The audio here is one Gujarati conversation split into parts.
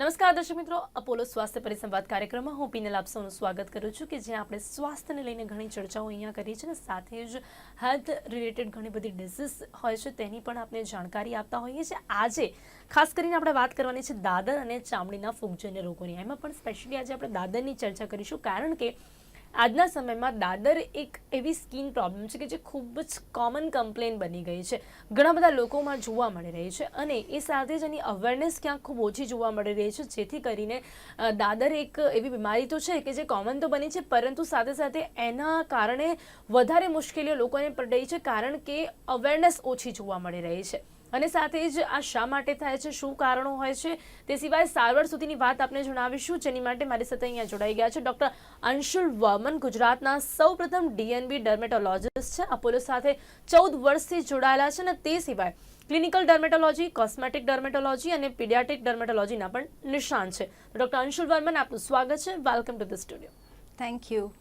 નમસ્કાર દર્શક મિત્રો, અપોલો સ્વાસ્થ્ય પરિસંવાદ કાર્યક્રમમાં હું પીનલ આપ સૌનું સ્વાગત કરું છું કે જ્યાં આપણે સ્વાસ્થ્યને લઈને ઘણી ચર્ચાઓ અહીંયા કરી છે ને સાથે જ હેલ્થ રિલેટેડ ઘણી બધી ડિસીઝ હોય છે તેની પણ આપણે જાણકારી આપતા હોઈએ છીએ. આજે ખાસ કરીને આપણે વાત કરવાની છે દાદર અને ચામડીના ફૂગજન્ય રોગોની. એમાં પણ સ્પેશિયલી આજે આપણે દાદરની ચર્ચા કરીશું કારણ કે આજના સમયમાં દાદર એક એવી સ્કિન પ્રોબ્લેમ છે કે જે ખૂબ જ કોમન કમ્પ્લેન બની ગઈ છે, ઘણા બધા લોકોમાં જોવા મળી રહી છે અને એ સાથે જ એની અવેરનેસ ક્યાંક ખૂબ ઓછી જોવા મળી રહી છે, જેથી કરીને દાદર એક એવી બીમારી તો છે કે જે કોમન તો બની છે પરંતુ સાથે સાથે એના કારણે વધારે મુશ્કેલીઓ લોકોને પડી રહી છે કારણ કે અવેરનેસ ઓછી જોવા મળી રહી છે. અને સાથે જ આ શા માટે થાય છે, શું કારણો હોય છે, તે સિવાય સારવાર સુધીની વાત આપણે જણાવીશું, જેની માટે મારી સાથે અહીંયા જોડાઈ ગયા છે ડૉક્ટર અંશુલ વર્મન, ગુજરાતના સૌપ્રથમ DNB ડર્મેટોલોજીસ્ટ છે, અપોલો સાથે 14 વર્ષથી જોડાયેલા છે અને તે સિવાય ક્લિનિકલ ડર્મેટોલોજી, કોસ્મેટિક ડર્મેટોલોજી અને પીડિયાટ્રિક ડર્મેટોલોજીના પણ નિષ્ણાંત છે. તો ડૉક્ટર અંશુલ વર્મન, આપનું સ્વાગત છે. Welcome to the studio. Thank you.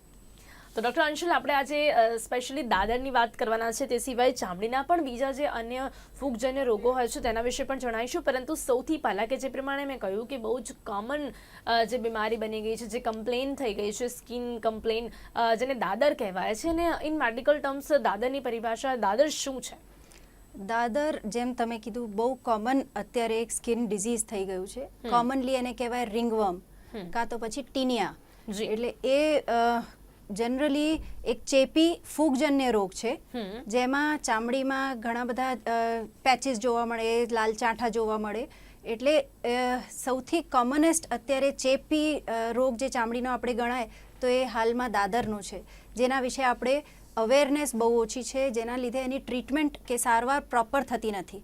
તો ડૉક્ટર અંશુલ, આપણે આજે સ્પેશિયલી દાદરની વાત કરવાના છે, તે સિવાય ચામડીના પણ બીજા જે અન્ય ફૂગજન્ય રોગો હોય છે તેના વિશે પણ જણાવીશું, પરંતુ સૌથી પહેલાં કે જે પ્રમાણે મેં કહ્યું કે બહુ જ કોમન જે બીમારી બની ગઈ છે, જે કમ્પ્લેન થઈ ગઈ છે, સ્કિન કમ્પ્લેન, જેને દાદર કહેવાય છે, અને ઇન મેડિકલ ટર્મ્સ દાદરની પરિભાષા દાદર શું છે? દાદર, જેમ તમે કીધું, બહુ કોમન અત્યારે એક સ્કિન ડિઝીઝ થઈ ગયું છે. કોમનલી એને કહેવાય રિંગવર્મ કાં તો પછી ટીનિયા. એટલે એ જનરલી એક ચેપી ફૂગજન્ય રોગ છે જેમાં ચામડીમાં ઘણા બધા પેચીસ જોવા મળે, લાલ ચાંઠા જોવા મળે. એટલે સૌથી કોમનેસ્ટ અત્યારે ચેપી રોગ જે ચામડીનો આપણે ગણાય તો એ હાલમાં દાદરનો છે, જેના વિશે આપણે અવેરનેસ બહુ ઓછી છે, જેના લીધે એની ટ્રીટમેન્ટ કે સારવાર પ્રોપર થતી નથી,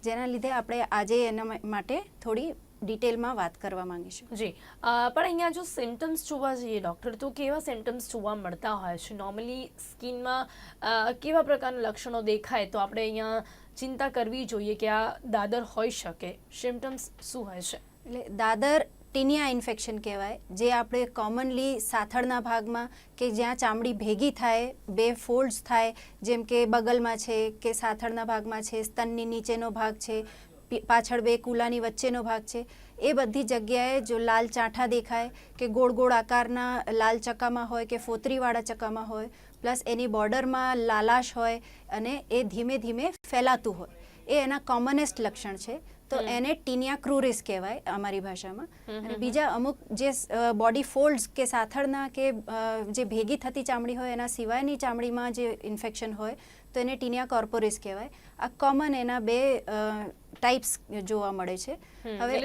જેના લીધે આપણે આજે એના માટે થોડી ડિટેલમાં વાત કરવા માંગીશું. જી, પણ અહીંયા જો સિમ્ટમ્સ જોવા જઈએ ડૉક્ટર, તો કેવા સિમ્ટમ્સ જોવા મળતા હોય છે? નોર્મલી સ્કિનમાં કેવા પ્રકારના લક્ષણો દેખાય તો આપણે અહીંયા ચિંતા કરવી જોઈએ કે આ દાદર હોઈ શકે? સિમ્ટમ્સ શું હોય છે? એટલે દાદર ટીનિયા ઇન્ફેક્શન કહેવાય, જે આપણે કોમનલી સાથળના ભાગમાં કે જ્યાં ચામડી ભેગી થાય, બે ફોલ્ડ્સ થાય, જેમ કે બગલમાં છે કે સાથળના ભાગમાં છે, સ્તનની નીચેનો ભાગ છે, પાછળ બે કુલાની વચ્ચેનો ભાગ છે, એ બધી જગ્યાએ જો લાલ ચાંઠા દેખાય કે ગોળ ગોળ આકારના લાલ ચકામાં હોય કે ફોતરીવાળા ચકામાં હોય, પ્લસ એની બોર્ડરમાં લાલાશ હોય અને એ ધીમે ધીમે ફેલાતું હોય, એ એના કોમનેસ્ટ લક્ષણ છે. તો એને ટીનિયા ક્રુરિસ કહેવાય અમારી ભાષામાં. અને બીજા અમુક જે બોડી ફોલ્ડ્સ કે સાથળના કે જે ભેગી થતી ચામડી હોય એના સિવાયની ચામડીમાં જે ઇન્ફેક્શન હોય તો એને ટીનિયા કોર્પોરિસ કહેવાય. આ કોમન એના બે ટાઈપ્સ જોવા મળે છે. હવે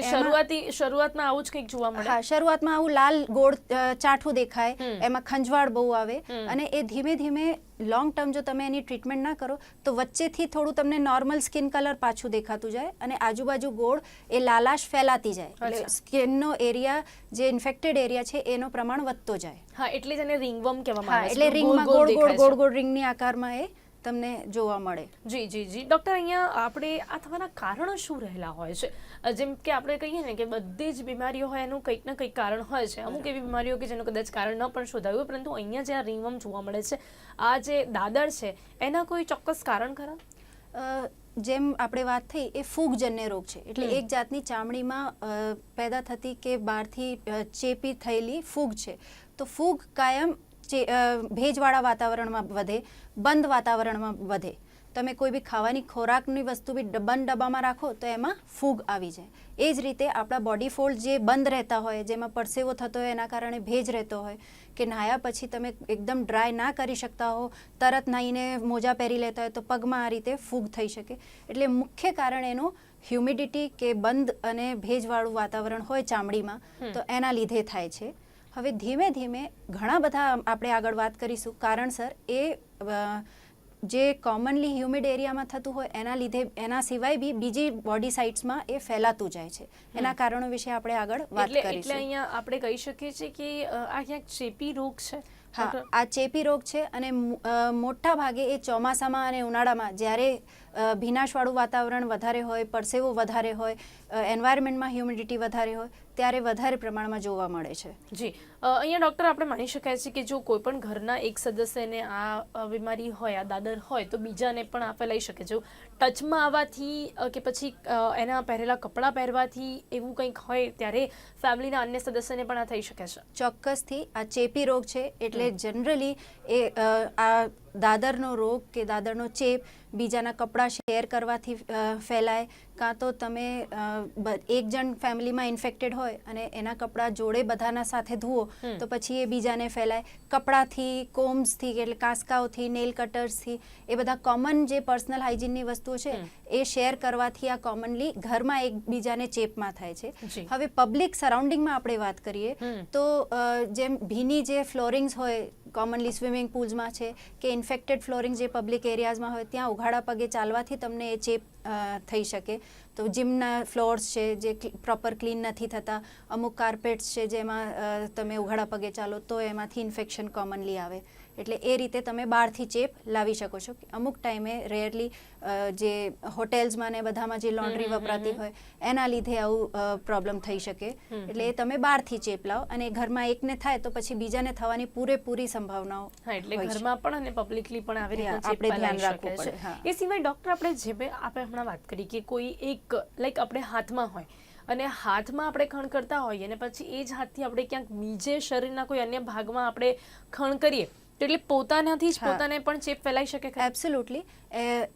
શરૂઆતમાં આવું જ કંઈક જોવા મળે. હા, શરૂઆતમાં આવું લાલ ગોળ ચાઠું દેખાય, એમાં ખંજવાળ બહુ આવે અને એ ધીમે ધીમે લોંગ ટર્મ જો તમે એની ટ્રીટમેન્ટ ના કરો તો વચ્ચેથી થોડું તમને નોર્મલ સ્કિન કલર પાછું દેખાતું જાય અને આજુબાજુ ગોળ એ લાલાશ ફેલાતી જાય. એટલે સ્કિનનો એરિયા જે ઇન્ફેક્ટેડ એરિયા છે એનો પ્રમાણ વધતો જાય. હા, એટલે જ એને રિંગવર્મ કહેવામાં આવે છે. એટલે રિંગમાં ગોળ ગોળ ગોળ ગોળ રિંગની આકારમાં એ તમને જોવા મળે. જી જી જી ડૉક્ટર, અહીંયા આપણે આ થવાના કારણો શું રહેલા હોય છે? જેમ કે આપણે કહીએ ને કે બધી જ બીમારીઓ હોય એનું કંઈક ના કંઈક કારણ હોય છે. અમુક એવી બીમારીઓ કે જેનું કદાચ કારણ ન પણ શોધાયું, પરંતુ અહીંયા જે આ રિંગવર્મ જોવા મળે છે, આ જે દાદર છે, એના કોઈ ચોક્કસ કારણ ખરા? જેમ આપણે વાત થઈ, એ ફૂગજન્ય રોગ છે. એટલે એક જાતની ચામડીમાં પેદા થતી કે બહારથી ચેપી થયેલી ફૂગ છે. તો ફૂગ કાયમ ભેજવાળા વાતાવરણમાં વધે, બંધ વાતાવરણમાં વધે. તમે કોઈ બી ખાવાની ખોરાકની વસ્તુ બી બંધ ડબ્બામાં રાખો તો એમાં ફૂગ આવી જાય. એ જ રીતે આપણા બોડી ફોલ્ડ જે બંધ રહેતા હોય, જેમાં પરસેવો થતો હોય, એના કારણે ભેજ રહેતો હોય, કે નાહ્યા પછી તમે એકદમ ડ્રાય ના કરી શકતા હો, તરત નાહીને મોજા પહેરી લેતા હોય તો પગમાં આ રીતે ફૂગ થઈ શકે. એટલે મુખ્ય કારણ એનું હ્યુમિડિટી કે બંધ અને ભેજવાળું વાતાવરણ હોય ચામડીમાં, તો એના લીધે થાય છે. હવે ધીમે ધીમે ઘણા બધા આપણે આગળ વાત કરીશું કારણસર એ જે કોમનલી હ્યુમિડ એરિયામાં થતું હોય એના લીધે, એના સિવાય બી બીજી બોડી સાઇટ્સમાં એ ફેલાતું જાય છે. એના કારણો વિશે આપણે આગળ વાત કરીશું. એટલે અહીંયા આપણે કહી શકીએ છીએ કે આ ક્યાંક ચેપી રોગ છે. હા, આ ચેપી રોગ છે અને મોટા ભાગે એ ચોમાસામાં અને ઉનાળામાં જ્યારે ભીનાશવાળું વાતાવરણ વધારે હોય, પરસેવો વધારે હોય, એન્વાયરમેન્ટમાં હ્યુમિડિટી વધારે હોય ત્યારે વધારે પ્રમાણમાં જોવા મળે છે. જી, અહીંયા ડૉક્ટર આપણે માની શકાય છે કે જો કોઈ પણ ઘરના એક સદસ્યને આ બીમારી હોય, આ દાદર હોય, તો બીજાને પણ આ ફેલાઈ શકે. જો ટચમાં આવવાથી કે પછી એના પહેરેલા કપડાં પહેરવાથી એવું કંઈક હોય ત્યારે ફેમિલીના અન્ય સદસ્યને પણ આ થઈ શકે છે. ચોક્કસથી આ ચેપી રોગ છે એટલે જનરલી આ દાદરનો રોગ કે દાદરનો ચેપ બીજાના કપડાં શેર કરવાથી ફેલાય, કાં તો તમે એક જણ ફેમિલીમાં ઇન્ફેક્ટેડ હોય અને એના કપડાં જોડે બધાના સાથે ધુઓ તો પછી એ બીજાને ફેલાય. કપડાથી, કોમ્સથી એટલે કાંસકાઓથી, નેલ કટર્સથી, એ બધા કોમન જે પર્સનલ હાઇજીનની વસ્તુઓ છે એ શેર કરવાથી આ કોમનલી ઘરમાં એકબીજાને ચેપમાં થાય છે. હવે પબ્લિક સરાઉન્ડિંગમાં આપણે વાત કરીએ તો જેમ ભીની જે ફ્લોરિંગ્સ હોય કોમનલી સ્વિમિંગ પુલ્સમાં છે કે ઇન્ફેક્ટેડ ફ્લોરિંગ જે પબ્લિક એરિયાઝમાં હોય ત્યાં ઉઘાડા પગે ચાલવાથી તમને એ ચેપ થઈ શકે. તો જીમના ફ્લોર્સ છે જે પ્રોપર ક્લીન નથી થતા, અમુક કાર્પેટ્સ છે જેમાં તમે ઉઘાડા પગે ચાલો તો એમાંથી ઇન્ફેક્શન કોમનલી આવે. એટલે એ રીતે તમે બહારથી ચેપ લાવી શકો છો. અમુક ટાઈમે રેરલી જે હોટેલ્સમાં ને બધામાં જે લોન્ડ્રી વપરાતી હોય એના લીધે આવું પ્રોબ્લેમ થઈ શકે. એટલે એ તમે બહારથી ચેપ લાવો અને ઘરમાં એકને થાય તો પછી બીજાને થવાની પૂરેપૂરી સંભાવનાઓ. એટલે ઘરમાં પણ અને પબ્લિકલી પણ આવી રીતે ચેપ આપણે ધ્યાન ફેલાઈ રાખવું શકે પડે. છે. એ સિવાય ડૉક્ટર આપણે હમણાં વાત કરી કે કોઈ એક લાઈક આપણે હાથમાં હોય અને હાથમાં આપણે ખણ કરતા હોઈએ અને પછી એ જ હાથથી આપણે ક્યાંક બીજે શરીરના કોઈ અન્ય ભાગમાં આપણે ખણ કરીએ તો એટલે પોતાનાથી જ પોતાને પણ ચેપ ફેલાઈ શકે. એબ્સોલ્યુટલી.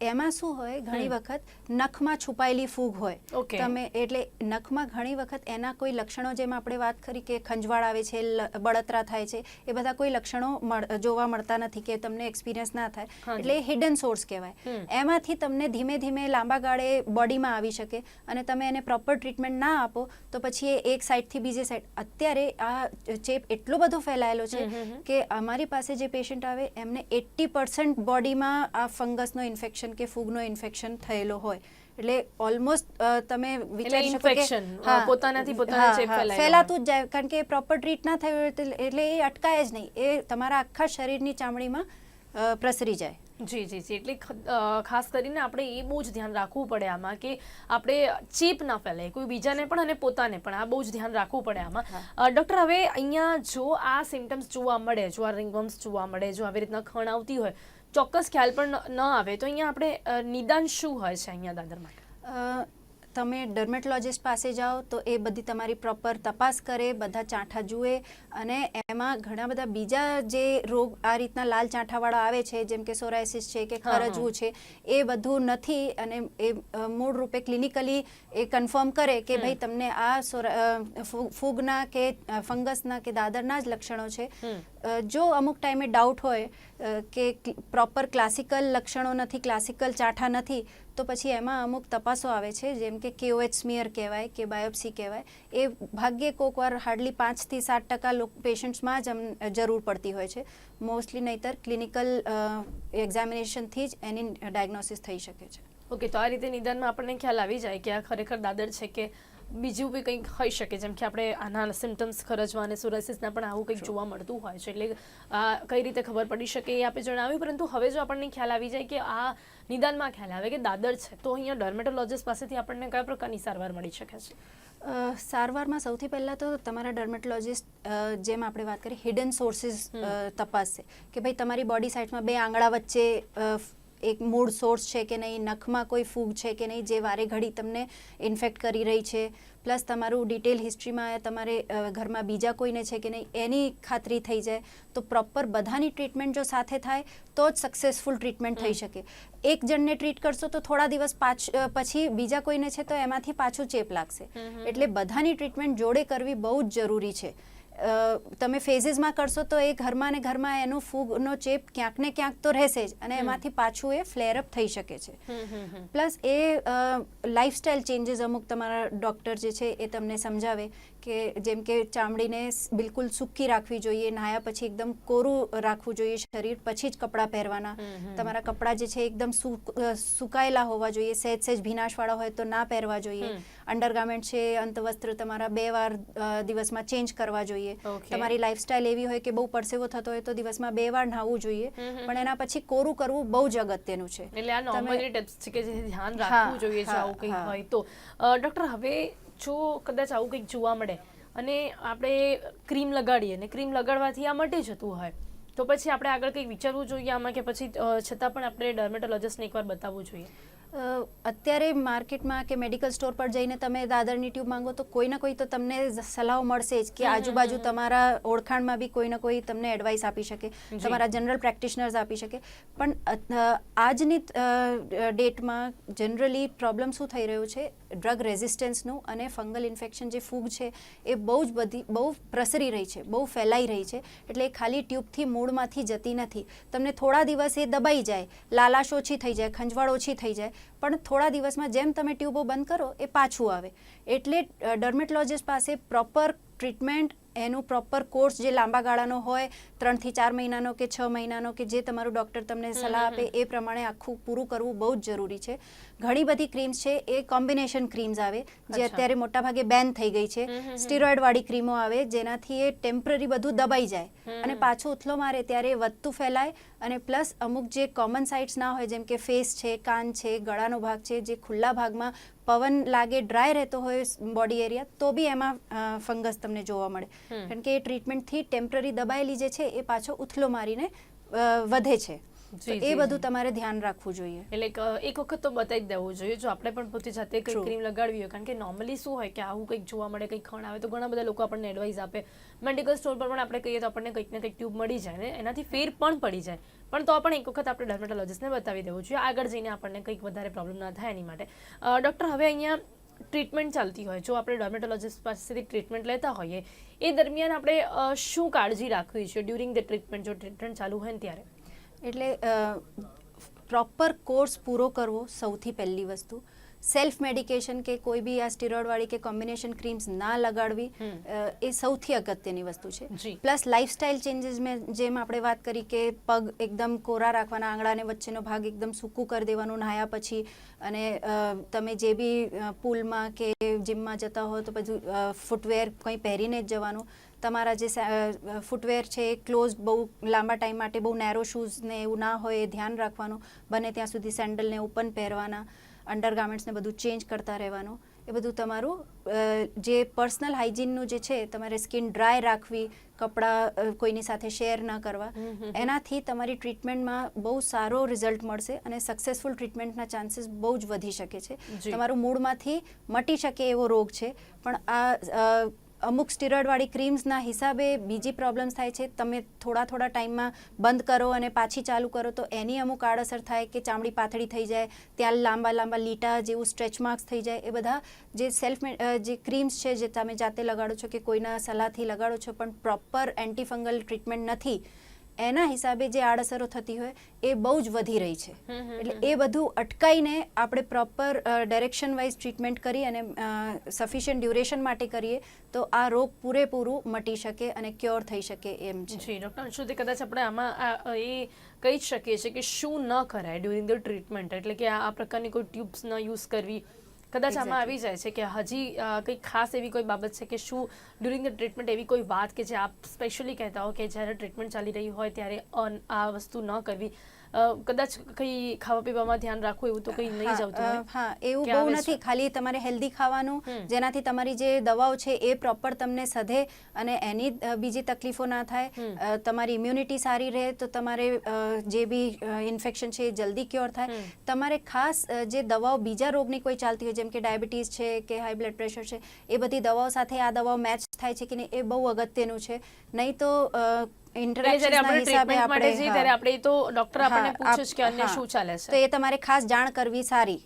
એમાં શું હોય ઘણી વખત નખમાં છુપાયેલી ફૂગ હોય. તમે એટલે નખમાં ઘણી વખત એના કોઈ લક્ષણો જેમ આપણે વાત કરી કે ખંજવાળ આવે છે, બળતરા થાય છે, એ બધા કોઈ લક્ષણો જોવા મળતા નથી કે તમને એક્સપિરિયન્સ ના થાય. એટલે હિડન સોર્સ કહેવાય. એમાંથી તમને ધીમે ધીમે લાંબા ગાળે બોડીમાં આવી શકે અને તમે એને પ્રોપર ટ્રીટમેન્ટ ના આપો તો પછી એ એક સાઈડથી બીજી સાઈડ. અત્યારે આ ચેપ એટલો બધો ફેલાયેલો છે કે અમારી પાસે જે પેશન્ટ આવે એમને 80% બોડીમાં આ ફંગસનો ઇન્ફેક્શન કે ફૂગનો ઇન્ફેક્શન થયેલો હોય. એટલે ઓલમોસ્ટ તમે વિચારી શકો કે પોતાનાથી પોતાને ચેપ ફેલાતું જ જાય કારણ કે પ્રોપર ટ્રીટ ના થયું એટલે એ અટકાય જ નહીં, એ તમારા આખા શરીરની ચામડીમાં પ્રસરી જાય. જી જી જી. એટલે ખાસ કરીને આપણે એ બહુ જ ધ્યાન રાખવું પડે આમાં કે આપણે ચેપ ના ફેલાય કોઈ બીજાને પણ અને પોતાને પણ. આ બહુ જ ધ્યાન રાખવું પડે આમાં. ડૉક્ટર હવે અહીંયા જો આ સિમ્ટમ્સ જોવા મળે, જો આ રિંગવર્મ્સ જોવા મળે, જો આવી રીતના ખણ આવતી હોય, ચોક્કસ ખ્યાલ પણ ન આવે તો અહીંયા આપણે નિદાન શું હોય છે અહીંયા દાદર માટે? તમે ડર્મેટોલોજિસ્ટ પાસે જાઓ તો એ બધી તમારી પ્રોપર તપાસ કરે, બધા ચાંઠા જુએ અને એમાં ઘણા બધા બીજા જે રોગ આ રીતના લાલ ચાંઠાવાળા આવે છે જેમ કે સોરાયસિસ છે કે ખરજવું છે એ બધું નથી અને એ મૂળ રૂપે ક્લિનિકલી એ કન્ફર્મ કરે કે ભાઈ તમને આ ફૂગના કે ફંગસના કે દાદરના જ લક્ષણો છે. જો અમુક ટાઈમે ડાઉટ હોય કે પ્રોપર ક્લાસિકલ લક્ષણો નથી, ક્લાસિકલ ચાંઠા નથી તો પછી એમાં અમુક તપાસો આવે છે જેમ કે KOH સ્મિયર કહેવાય કે બાયોપ્સી કહેવાય. એ ભાગ્યે કોઈક વાર હાર્ડલી 5 થી 7% પેશન્ટ્સમાં જ જરૂર પડતી હોય છે. મોસ્ટલી નહીતર ક્લિનિકલ એક્ઝામિનેશનથી જ એની ડાયગ્નોસિસ થઈ શકે છે. ઓકે, તો આ રીતે નિદાનમાં આપણને ખ્યાલ આવી જાય કે આ ખરેખર દાદર છે કે બીજું બી કંઈક હોઈ શકે. જેમ કે આપણે આના સિમ્ટમ્સ ખરજવા અને સોરાયસિસના પણ આવું કંઈક જોવા મળતું હોય છે. એટલે કઈ રીતે ખબર પડી શકે એ આપણે જણાવ્યું. પરંતુ હવે જો આપણને ખ્યાલ આવી જાય કે આ નિદાનમાં ખ્યાલ આવે કે દાદર છે તો અહીંયા ડર્મેટોલોજિસ્ટ પાસેથી આપણને કયા પ્રકારની સારવાર મળી શકે છે? સારવારમાં સૌથી પહેલાં તો તમારા ડર્મેટોલોજિસ્ટ જેમ આપણે વાત કરી હિડન સોર્સિસ તપાસશે કે ભાઈ તમારી બોડી સાઇડમાં 2 આંગળા વચ્ચે એક મૂળ સોર્સ છે કે નહીં, નખમાં કોઈ ફૂગ છે કે નહીં જે વારે ઘડી તમને ઇન્ફેક્ટ કરી રહી છે, પ્લસ તમારું ડિટેલ હિસ્ટ્રીમાં તમારે ઘરમાં બીજા કોઈને છે કે નહીં એની ખાતરી થઈ જાય તો પ્રોપર બધાની ટ્રીટમેન્ટ જો સાથે થાય તો જ સક્સેસફુલ ટ્રીટમેન્ટ થઈ શકે. એક જણને ટ્રીટ કરશો તો થોડા દિવસ પછી બીજા કોઈને છે તો એમાંથી પાછું ચેપ લાગશે. એટલે બધાની ટ્રીટમેન્ટ જોડે કરવી બહુ જ જરૂરી છે. તમે ફેઝીસમાં કરશો તો એ ઘરમાં ને ઘરમાં એનો ફૂગનો ચેપ ક્યાંક ને ક્યાંક તો રહેશે જ અને એમાંથી પાછું એ ફ્લેર અપ થઈ શકે છે. પ્લસ એ લાઇફસ્ટાઇલ ચેન્જીસ અમુક તમારા ડૉક્ટર જે છે એ તમને સમજાવે કે જેમ કે ચામડીને બિલકુલ સૂકી રાખવી જોઈએ, નહાયા પછી એકદમ કોરું રાખવું જોઈએ શરીર, પછી જ કપડાં પહેરવાના. તમારા કપડાં જે છે એકદમ સુકાયેલા હોવા જોઈએ, સહેજ ભીનાશવાળા હોય તો ના પહેરવા જોઈએ. અંડરગાર્મેન્ટ છે, અંતવસ્ત્ર તમારા 2 વાર દિવસમાં ચેન્જ કરવા જોઈએ. તમારી લાઈફસ્ટાઈલ એવી હોય કે બહુ પરસેવો થતો હોય તો દિવસમાં 2 વાર નહાવું જોઈએ, પણ એના પછી કોરું કરવું બહુ જ અગત્યનું છે. એટલે આ નોર્મલી ટિપ્સ છે કે જે ધ્યાન રાખવું જોઈએ જો આવું કંઈ હોય તો. ડૉક્ટર, હવે જો કદાચ આવું કંઈક જોવા મળે અને આપણે ક્રીમ લગાડીએ અને ક્રીમ લગાડવાથી આ મટી જતું હોય તો પછી આપણે આગળ કંઈક વિચારવું જોઈએ આમાં, કે પછી છતાં પણ આપણે ડર્મેટોલોજિસ્ટને એકવાર બતાવવું જોઈએ? અત્યારે માર્કેટમાં કે મેડિકલ સ્ટોર પર જઈને તમે દાદરની ટ્યુબ માંગો તો કોઈ ના કોઈ તો તમને સલાહ મળશે જ, કે આજુબાજુ તમારા ઓળખાણમાં બી કોઈ ના કોઈ તમને એડવાઇસ આપી શકે, તમારા જનરલ પ્રેક્ટિશનર્સ આપી શકે. પણ આજની ડેટમાં જનરલી પ્રોબ્લેમ શું થઈ રહ્યું છે, ડ્રગ રેઝિસ્ટન્સનું અને ફંગલ ઇન્ફેક્શન જે ફૂગ છે એ બહુ પ્રસરી રહી છે, બહુ ફેલાઈ રહી છે. એટલે ખાલી ટ્યુબથી મૂળમાંથી જતી નથી. તમને થોડા દિવસ એ દબાઈ જાય, લાલાશ ઓછી થઈ જાય, ખંજવાળ ઓછી થઈ જાય, પણ થોડા દિવસમાં જેમ તમે ટ્યુબો બંધ કરો એ પાછું આવે. એટલે ડર્મેટોલોજિસ્ટ પાસે પ્રોપર ટ્રીટમેન્ટ, એનું પ્રોપર કોર્સ જે લાંબા ગાળાનો હોય, 3 થી 4 મહિનાનો કે 6 મહિનાનો, કે જે તમારું ડૉક્ટર તમને સલાહ આપે એ પ્રમાણે આખું પૂરું કરવું બહુ જ જરૂરી છે. ઘણી બધી ક્રીમ્સ છે એ કોમ્બિનેશન ક્રીમ્સ આવે જે અત્યારે મોટાભાગે બેન થઈ ગઈ છે. સ્ટીરોઇડવાળી ક્રીમો આવે જેનાથી એ ટેમ્પરરી બધું દબાઈ જાય અને પાછું ઉથલો મારે ત્યારે વધતું ફેલાય. અને પ્લસ અમુક જે કોમન સાઇટ્સ ના હોય, જેમ કે ફેસ છે, કાન છે, ગળાનો ભાગ છે, જે ખુલ્લા ભાગમાં પવન લાગે, ડ્રાય રહેતો હોય બોડી એરિયા, તો બી એમાં ફંગસ તમને જોવા મળે. કારણ કે એ ટ્રીટમેન્ટથી ટેમ્પરરી દબાયેલી જે છે એ પાછો ઉથલો મારીને વધે છે. એ બધું તમારે ધ્યાન રાખવું જોઈએ. એટલે એક વખત તો બતાવી જ દેવું જોઈએ જો આપણે પણ પોતે જાતે કંઈક ક્રીમ લગાડવી હોય. કારણ કે નોર્મલી શું હોય કે આવું કંઈક જોવા મળે, કંઈક ખણ આવે તો ઘણા બધા લોકો આપણને એડવાઇસ આપે. મેડિકલ સ્ટોર પર પણ આપણે કહીએ તો આપણને કંઈક ને કંઈક ટ્યુબ મળી જાય ને એનાથી ફેર પણ પડી જાય. પણ તો પણ એક વખત આપણે ડર્મેટોલોજિસ્ટને બતાવી દેવું જોઈએ, આગળ જઈને આપણને કંઈક વધારે પ્રોબ્લેમ ના થાય એની માટે. ડૉક્ટર, હવે અહીંયા ટ્રીટમેન્ટ ચાલતી હોય, જો આપણે ડર્મેટોલોજિસ્ટ પાસેથી ટ્રીટમેન્ટ લેતા હોઈએ એ દરમિયાન આપણે શું કાળજી રાખવી છે ડ્યુરિંગ ધ ટ્રીટમેન્ટ, જો ટ્રીટમેન્ટ ચાલુ હોય ને ત્યારે? એટલે પ્રોપર કોર્સ પૂરો કરવો સૌથી પહેલી વસ્તુ. સેલ્ફ મેડિકેશન કે કોઈ બી આ સ્ટીરોઇડવાળી કે કોમ્બિનેશન ક્રીમ્સ ના લગાડવી એ સૌથી અગત્યની વસ્તુ છે. પ્લસ લાઇફસ્ટાઇલ ચેન્જીસ મેં જેમ આપણે વાત કરી કે પગ એકદમ કોરા રાખવાના, આંગળાને વચ્ચેનો ભાગ એકદમ સૂકું કરી દેવાનું નહાયા પછી, અને તમે જે બી પુલમાં કે જીમમાં જતા હો તો બધું ફૂટવેર કંઈ પહેરીને જ જવાનું. તમારા જે ફૂટવેર છે એ ક્લોઝ, બહુ લાંબા ટાઈમ માટે બહુ નેરો શૂઝ ને એવું ના હોય એ ધ્યાન રાખવાનું. બને ત્યાં સુધી સેન્ડલને ઓપન પહેરવાના, અંડરગાર્મેન્ટ્સને બધું ચેન્જ કરતા રહેવાનું. એ બધું તમારું જે પર્સનલ હાઇજીનનું જે છે, તમારે સ્કિન ડ્રાય રાખવી, કપડાં કોઈની સાથે શેર ન કરવા, એનાથી તમારી ટ્રીટમેન્ટમાં બહુ સારો રિઝલ્ટ મળશે અને સક્સેસફુલ ટ્રીટમેન્ટના ચાન્સીસ બહુ જ વધી શકે છે. તમારું મૂળમાંથી મટી શકે એવો રોગ છે. પણ આ અમુક સ્ટીરોઇડવાળી ક્રીમ્સના હિસાબે બીજી પ્રોબ્લેમ્સ થાય છે. તમે થોડા ટાઈમમાં બંધ કરો અને પાછી ચાલુ કરો તો એની અમુક આડઅસર થાય કે ચામડી પાતળી થઈ જાય, ત્યાં લાંબા લીટા જેવું સ્ટ્રેચ માર્ક્સ થઈ જાય. એ બધા જે ક્રીમ્સ છે જે તમે જાતે લગાડો છો કે કોઈના સલાહથી લગાડો છો પણ પ્રોપર એન્ટીફંગલ ટ્રીટમેન્ટ નથી, એના હિસાબે જે આડઅસરો થતી હોય એ બહુ જ વધી રહી છે. એટલે એ બધું અટકાઈને આપણે પ્રોપર ડાયરેક્શન વાઇઝ ટ્રીટમેન્ટ કરી અને સફિશિયન્ટ ડ્યુરેશન માટે કરીએ તો આ રોગ પૂરેપૂરું મટી શકે અને ક્યોર થઈ શકે એમ છે. જી ડૉક્ટર, શું તે કદાચ આપણે આમાં એ કહી જ શકીએ છીએ કે શું ન કરાય ડ્યુરિંગ ધ ટ્રીટમેન્ટ, એટલે કે આ પ્રકારની કોઈ ટ્યુબ્સ ન યુઝ કરવી કદાચ આમાં આવી જાય છે, કે હજી કંઈ ખાસ એવી કોઈ બાબત છે કે શું ડ્યુરિંગ ધ ટ્રીટમેન્ટ એવી કોઈ વાત કે જે આપ સ્પેશિયલી કહેતા હો કે જ્યારે ટ્રીટમેન્ટ ચાલી રહી હોય ત્યારે આ વસ્તુ ન કરવી, કદાચ કંઈ ખાવા પીવામાં ધ્યાન રાખવું એવું તો કંઈ નહીં જ આવતું હોય? હા, એવું બહુ નથી. ખાલી તમારે હેલ્ધી ખાવાનું, જેનાથી તમારી જે દવાઓ છે એ પ્રોપર તમને સધે અને એની બીજી તકલીફો ના થાય, તમારી ઇમ્યુનિટી સારી રહે, તો તમારે જે બી ઇન્ફેક્શન છે એ જલ્દી ક્યોર થાય. તમારે ખાસ જે દવાઓ બીજા રોગની કોઈ ચાલતી હોય, જેમ કે ડાયાબિટીસ છે કે હાઈ બ્લડ પ્રેશર છે, એ બધી દવાઓ સાથે આ દવાઓ મેચ થાય છે કે નહીં એ બહુ અગત્યનું છે. નહીં તો તો એ તમારે ખાસ જાણ કરવી સારી.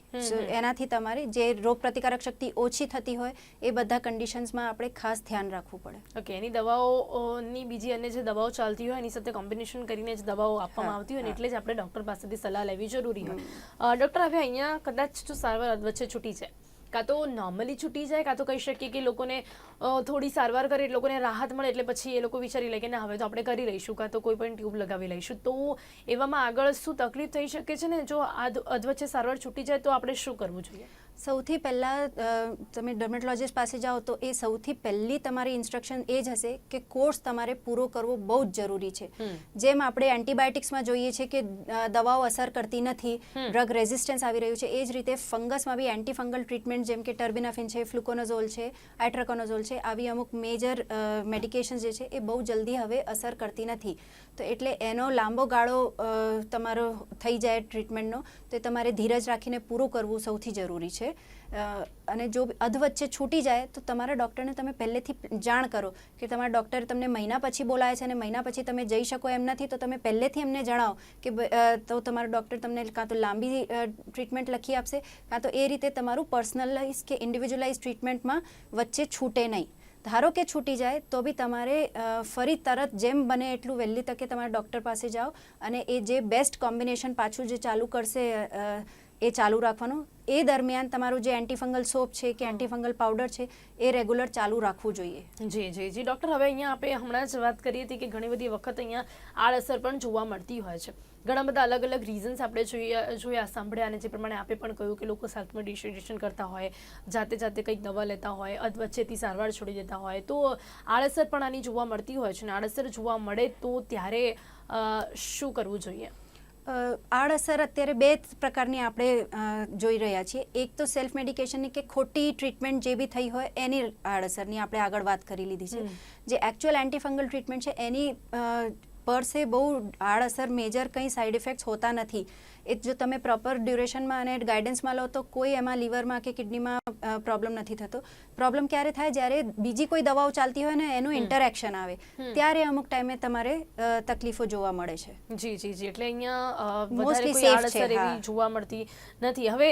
એનાથી તમારે જે રોગ પ્રતિકારક શક્તિ ઓછી થતી હોય એ બધા કન્ડિશન્સમાં આપણે ખાસ ધ્યાન રાખવું પડે. ઓકે, એની દવાઓની બીજી અન્ય જે દવાઓ ચાલતી હોય એની સાથે કોમ્બિનેશન કરીને જ દવાઓ આપવામાં આવતી હોય ને એટલે જ આપણે ડૉક્ટર પાસેથી સલાહ લેવી જરૂરી હોય. ડૉક્ટર, હવે અહીંયા કદાચ જો સારવાર વચ્ચે છૂટી છે કાં તો નોર્મલી છૂટી જાય, કાં તો કહી શકીએ કે લોકોને થોડી સારવાર કરે એટલે લોકોને રાહત મળે એટલે પછી એ લોકો વિચારી લે કે ના હવે તો આપણે કરી લઈશું, કાં તો કોઈ પણ ટ્યુબ લગાવી લઈશું. તો એવામાં આગળ શું તકલીફ થઈ શકે છે ને, જો અધવચ્ચે સારવાર છૂટી જાય તો આપણે શું કરવું જોઈએ? સૌથી પહેલાં તમે ડર્મેટોલોજિસ્ટ પાસે જાઓ તો એ સૌથી પહેલી તમારી ઇન્સ્ટ્રક્શન એ જ હશે કે કોર્સ તમારે પૂરો કરવો બહુ જ જરૂરી છે. જેમ આપણે એન્ટીબાયોટિક્સમાં જોઈએ છે કે દવાઓ અસર કરતી નથી, ડ્રગ રેઝિસ્ટન્સ આવી રહ્યું છે, એ જ રીતે ફંગસમાં બી એન્ટીફંગલ ટ્રીટમેન્ટ જેમ કે ટર્બિનાફિન છે, ફ્લુકોનોઝોલ છે, આઇટ્રાકોનોઝોલ છે, આવી અમુક મેજર મેડિકેશન્સ જે છે એ બહુ જલ્દી હવે અસર કરતી નથી. તો એટલે એનો લાંબો ગાળો તમારો થઈ જાય ટ્રીટમેન્ટનો તો એ તમારે ધીરજ રાખીને પૂરું કરવું સૌથી જરૂરી છે. અને જો અધવચ્ચે છૂટી જાય તો તમારા ડૉક્ટરને તમે પહેલેથી જાણ કરો કે તમારા ડૉક્ટર તમને મહિના પછી બોલાવે છે અને મહિના પછી તમે જઈ શકો એમ નથી, તો તમે પહેલેથી એમને જણાવો કે તો તમારો ડૉક્ટર તમને કાં તો લાંબી ટ્રીટમેન્ટ લખી આપશે, કાં તો એ રીતે તમારું પર્સનલાઇઝ કે ઇન્ડિવિજ્યુઅલાઇઝ ટ્રીટમેન્ટમાં વચ્ચે છૂટે નહીં. ધારો કે છૂટી જાય તો બી તમારે ફરી તરત જેમ બને એટલું વહેલી તકે તમારા ડૉક્ટર પાસે જાઓ અને એ જે બેસ્ટ કોમ્બિનેશન પાછું જે ચાલુ કરશે એ ચાલુ રાખવાનું. એ દરમિયાન તમારું જે એન્ટીફંગલ સોપ છે કે એન્ટીફંગલ પાવડર છે એ રેગ્યુલર ચાલુ રાખવું જોઈએ. જી ડૉક્ટર, હવે અહીંયા આપણે હમણાં જ વાત કરી હતી કે ઘણી બધી વખત અહીંયા આડઅસર પણ જોવા મળતી હોય છે. ઘણા બધા અલગ અલગ રીઝન્સ આપણે જોયા સાંભળ્યા, અને જે પ્રમાણે આપે પણ કહ્યું કે લોકો સેલ્ફ મેડિકેશન કરતા હોય, જાતે કંઈક દવા લેતા હોય, અધવચ્ચેથી સારવાર છોડી દેતા હોય, તો આડઅસર પણ આની જોવા મળતી હોય છે. અને આડઅસર જોવા મળે તો ત્યારે શું કરવું જોઈએ? આડઅસર અત્યારે બે પ્રકારની આપણે જોઈ રહ્યા છીએ. એક તો સેલ્ફ મેડિકેશનની કે ખોટી ટ્રીટમેન્ટ જે બી થઈ હોય એની આડઅસરની આપણે આગળ વાત કરી લીધી છે. જે એકચ્યુઅલ એન્ટીફંગલ ટ્રીટમેન્ટ છે એની પર સે બહુ આડઅસર મેજર કંઈ સાઇડ ઇફેક્ટ્સ હોતા નથી. એ જો તમે પ્રોપર ડ્યુરેશનમાં અને ગાઈડન્સમાં લો તો કોઈ એમાં લીવરમાં કે કિડનીમાં પ્રોબ્લેમ નથી થતો. પ્રોબ્લેમ ક્યારે થાય? જ્યારે બીજી કોઈ દવાઓ ચાલતી હોય ને એનું ઇન્ટરેક્શન આવે ત્યારે અમુક ટાઈમે તમારે તકલીફો જોવા મળે છે. જી એટલે અહીંયા વધારે કોઈ આડઅસર એવી જોવા મળતી નથી. હવે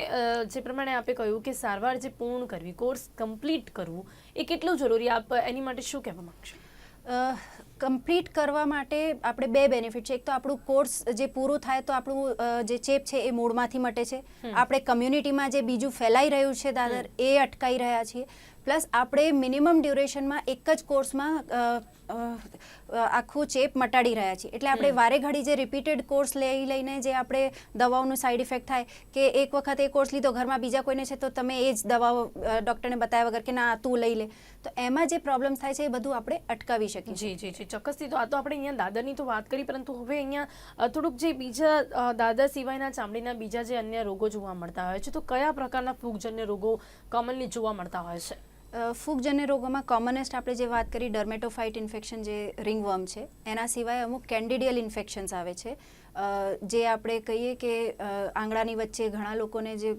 જે પ્રમાણે આપે કહ્યું કે સારવાર જે પૂર્ણ કરવી, કોર્સ કમ્પ્લીટ કરવું, એ કેટલું જરૂરી, આપ એની માટે શું કહેવા માંગશો? કમ્પ્લીટ કરવા માટે આપણે બે બેનિફિટ છે. એક તો આપણું કોર્સ જે પૂરું થાય તો આપણું જે ચેપ છે એ મૂળમાંથી મટે છે. આપણે કમ્યુનિટીમાં જે બીજું ફેલાઈ રહ્યું છે દાદર એ અટકાઈ રહ્યા છીએ. પ્લસ આપણે મિનિમમ ડ્યુરેશનમાં એક જ કોર્સમાં આખું ચેપ મટાડી રહ્યા છીએ. એટલે આપણે વારે ઘડી જે રિપીટેડ કોર્સ લઈને જે આપણે દવાઓનું સાઇડ ઇફેક્ટ થાય કે એક વખત એ કોર્સ લીધો, ઘરમાં બીજા કોઈને છે તો તમે એ જ દવાઓ ડૉક્ટરને બતાવ્યા વગર કે ના તું લઈ લે, તો એમાં જે પ્રોબ્લેમ્સ થાય છે એ બધું આપણે અટકાવી શકીએ. જી ચોક્કસથી. તો આ તો આપણે અહીંયા દાદરની તો વાત કરી, પરંતુ હવે અહીંયા થોડુંક જે બીજા દાદર સિવાયના ચામડીના બીજા જે અન્ય રોગો જોવા મળતા હોય છે, તો કયા પ્રકારના ફૂગજન્ય રોગો કોમનલી જોવા મળતા હોય છે? ફૂગજન્ય રોગોમાં કોમનેસ્ટ આપણે જે વાત કરી ડર્મેટોફાઇટ ઇન્ફેક્શન જે રિંગવર્મ છે, એના સિવાય અમુક કેન્ડિડિયલ ઇન્ફેક્શન્સ આવે છે જે આપણે કહીએ કે આંગળાની વચ્ચે ઘણા લોકોને જે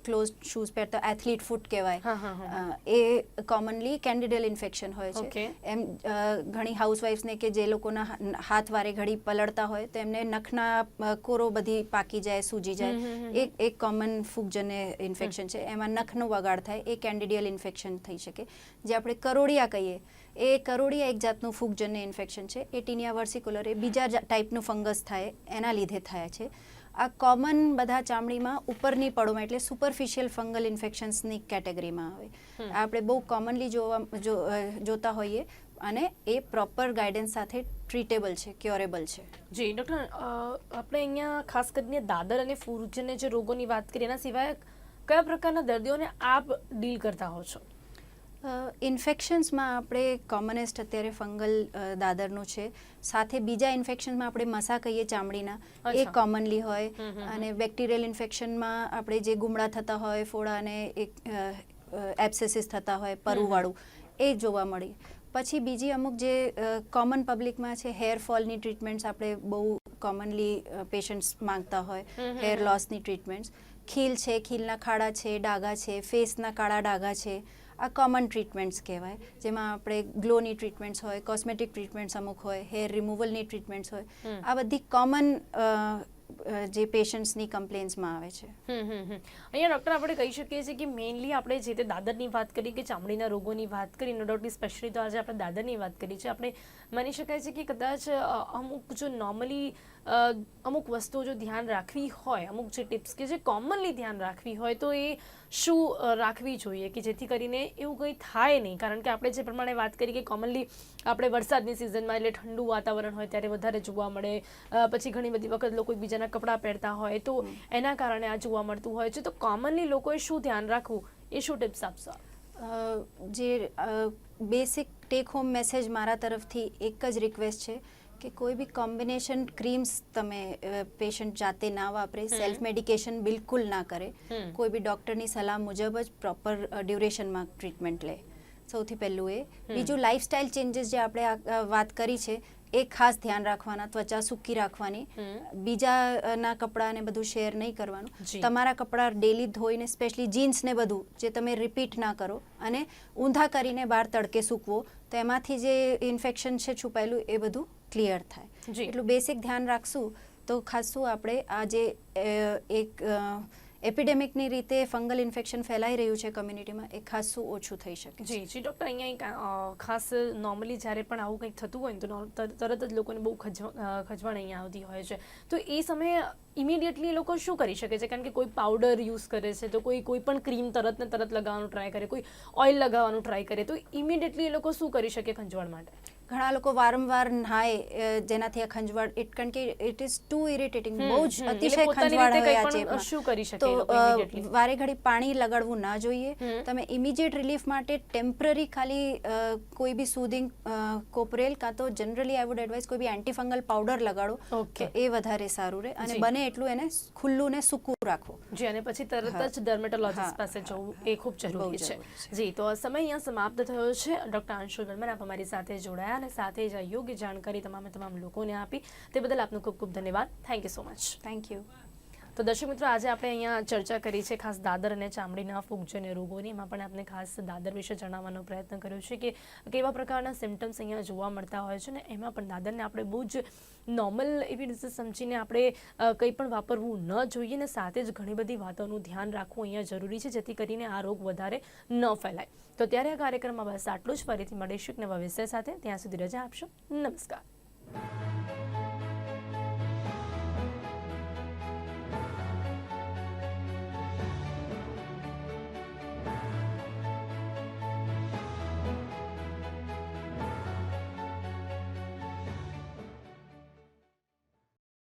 ક્લોઝ શૂઝ પહેરતા એથ્લીટ ફૂટ કહેવાય, એ કોમનલી કેન્ડિડિયલ ઇન્ફેક્શન હોય છે. એમ ઘણી હાઉસવાઇફ્સને કે જે લોકોના હાથ વારે ઘડી પલળતા હોય તો એમને નખના કોરો બધી પાકી જાય, સૂજી જાય, એક કોમન ફૂગજન્ય ઇન્ફેક્શન છે. એમાં નખનો બગાડ થાય, એ કેન્ડિડિયલ ઇન્ફેક્શન થઈ શકે. જે આપણે કરોડિયા કહીએ, એ કરોડિયા એક જાતનું ફૂગજન્ય ઇન્ફેક્શન છે. એ ટીનિયા વર્સિક્યુલર, એ બીજા ટાઈપનું ફંગસ થાય એના લીધે થાય છે. આ કોમન બધા ચામડીમાં ઉપરની પડોમાં એટલે સુપરફિશિયલ ફંગલ ઇન્ફેક્શન્સની કેટેગરીમાં આવે. આપણે બહુ કોમનલી જોતા હોઈએ અને એ પ્રોપર ગાઈડન્સ સાથે ટ્રીટેબલ છે, ક્યોરેબલ છે. જી ડૉક્ટર, આપણે અહીંયા ખાસ કરીને દાદર અને ફૂગજન્ય જે રોગોની વાત કરીએ, એના સિવાય કયા પ્રકારના દર્દીઓને આપ ડીલ કરતા હો છો? ઇન્ફેક્શન્સમાં આપણે કોમનેસ્ટ અત્યારે ફંગલ દાદરનું છે. સાથે બીજા ઇન્ફેક્શનમાં આપણે મસા કહીએ ચામડીના, એ કોમનલી હોય. અને બેક્ટેરિયલ ઇન્ફેક્શનમાં આપણે જે ગુમડા થતા હોય, ફોડા અને એબ્સેસિસ થતા હોય પરુવાળું, એ જોવા મળે. પછી બીજી અમુક જે કોમન પબ્લિકમાં છે, હેરફોલની ટ્રીટમેન્ટ્સ આપણે બહુ કોમનલી પેશન્ટ્સ માંગતા હોય, હેર લોસની ટ્રીટમેન્ટ્સ. ખીલ છે, ખીલના ખાડા છે, ડાઘા છે, ફેસના કાળા ડાઘા છે, આ કોમન ટ્રીટમેન્ટ્સ કહેવાય. જેમાં આપણે ગ્લોની ટ્રીટમેન્ટ્સ હોય, કોસ્મેટિક ટ્રીટમેન્ટ્સ અમુક હોય, હેર રિમૂવલની ટ્રીટમેન્ટ્સ હોય. આ બધી કોમન જે પેશન્ટ્સની કમ્પ્લેન્ટ્સમાં આવે છે. અહીંયા ડૉક્ટર આપણે કહી શકીએ છીએ કે મેઇનલી આપણે જે તે દાદરની વાત કરી કે ચામડીના રોગોની વાત કરી, નો ડાઉટલી સ્પેશિયલી તો આજે આપણે દાદરની વાત કરી છે. આપણે માની શકાય છે કે કદાચ અમુક જો નોર્મલી અમુક વસ્તુઓ જો ધ્યાન રાખવી હોય, અમુક જે ટિપ્સ કે જે કોમનલી ધ્યાન રાખવી હોય તો એ શું રાખવી જોઈએ કે જેથી કરીને એવું કંઈ થાય નહીં? કારણ કે આપણે જે પ્રમાણે વાત કરી કે કોમનલી આપણે વરસાદની સિઝનમાં એટલે ઠંડુ વાતાવરણ હોય ત્યારે વધારે જોવા મળે, પછી ઘણી બધી વખત લોકો એકબીજાના કપડાં પહેરતા હોય તો એના કારણે આ જોવા મળતું હોય છે. તો કોમનલી લોકોએ શું ધ્યાન રાખવું, એ શું ટિપ્સ આપશો? જે બેસિક ટેક હોમ મેસેજ મારા તરફથી એક જ રિક્વેસ્ટ છે કે કોઈ બી કોમ્બિનેશન ક્રીમ્સ તમે પેશન્ટ જાતે ના વાપરે, સેલ્ફ મેડિકેશન બિલકુલ ના કરે, કોઈ બી ડૉક્ટરની સલાહ મુજબ જ પ્રોપર ડ્યુરેશનમાં ટ્રીટમેન્ટ લે. સૌથી પહેલું એ. બીજું લાઇફસ્ટાઇલ ચેન્જીસ જે આપણે વાત કરી છે એ ખાસ ધ્યાન રાખવાના, ત્વચા સૂકી રાખવાની, બીજાના કપડાને બધું શેર નહીં કરવાનું, તમારા કપડાં ડેલી ધોઈને સ્પેશિયલી જીન્સ ને બધું જે તમે રિપીટ ના કરો અને ઊંધા કરીને બહાર તડકે સૂકવો તો એમાંથી જે ઇન્ફેક્શન છે છુપાયેલું એ બધું ક્લિયર થાય. એટલું બેસિક ધ્યાન રાખશું તો ખાસું આપણે આ જે એક એપિડેમિકની રીતે ફંગલ ઇન્ફેક્શન ફેલાઈ રહ્યું છે કમ્યુનિટીમાં એ ખાસું ઓછું થઈ શકે. જી ડૉક્ટર, અહીંયા ખાસ નોર્મલી જ્યારે પણ આવું કંઈક થતું હોય ને તો તરત જ લોકોને બહુ ખજવાણ અહીંયા આવતી હોય છે. તો એ સમયે ઇમિડિયેટલી લોકો શું કરી શકે છે? કારણ કે કોઈ પાવડર યુઝ કરે છે, તો કોઈ પણ ક્રીમ તરત ને તરત લગાવવાનું ટ્રાય કરે, કોઈ ઓઇલ લગાવવાનું ટ્રાય કરે, તો ઇમિડિયેટલી એ લોકો શું કરી શકે ખંજવાળ માટે? ઘણા લોકો વારંવાર નહાય જેનાથી આ ખંજવાળ કારણ કે ઇટ ઇઝ ટુ ઇરિટેટિંગ, બહુ જ અતિશય ખંજવાળ હોય આ ચેપમાં. શું કરી શકે તો વારે ઘડી પાણી લગાડવું ના જોઈએ. તમે ઇમિડિયેટ રિલીફ માટે ટેમ્પરરી ખાલી કોઈ બી સૂધિંગ કોપરેલ કાં તો જનરલી આઈ વુડ એડવાઇઝ કોઈ બી એન્ટીફંગલ પાવડર લગાડો તો એ વધારે સારું રહે અને બને એટલું એને ખુલ્લું ને સૂકું રાખવું. જી, અને પછી તરત જ ડર્મેટોલોજિસ્ટ પાસે જવું એ ખૂબ જરૂરી છે. જી, તો સમય અહીંયા સમાપ્ત થયો છે. ડૉક્ટર અંશુલ વર્મા આપ અમારી સાથે જોડાયા અને સાથે જ યોગ્ય જાણકારી તમામ લોકોને આપી તે બદલ આપનો ખૂબ ખૂબ ધન્યવાદ. Thank you so much. Thank you. તો દર્શક મિત્રો, આજે આપણે અહીંયા ચર્ચા કરી છે ખાસ દાદર અને ચામડીના ફૂગજન્ય રોગોની. એમાં પણ આપણે ખાસ દાદર વિશે જણાવવાનો પ્રયત્ન કર્યો છે કે કેવા પ્રકારના સિમ્ટમ્સ અહીંયા જોવા મળતા હોય છે ને એમાં પણ દાદરને આપણે બહુ જ નોર્મલ એવી રીતે સમજીને આપણે કંઈ પણ વાપરવું ન જોઈએ ને સાથે જ ઘણી બધી વાતોનું ધ્યાન રાખવું અહીંયા જરૂરી છે જેથી કરીને આ રોગ વધારે ન ફેલાય. તો ત્યારે આ કાર્યક્રમમાં બસ આટલું જ. ફરીથી મળીશું એક નવા વિષય સાથે. ત્યાં સુધી રજા આપશો. નમસ્કાર.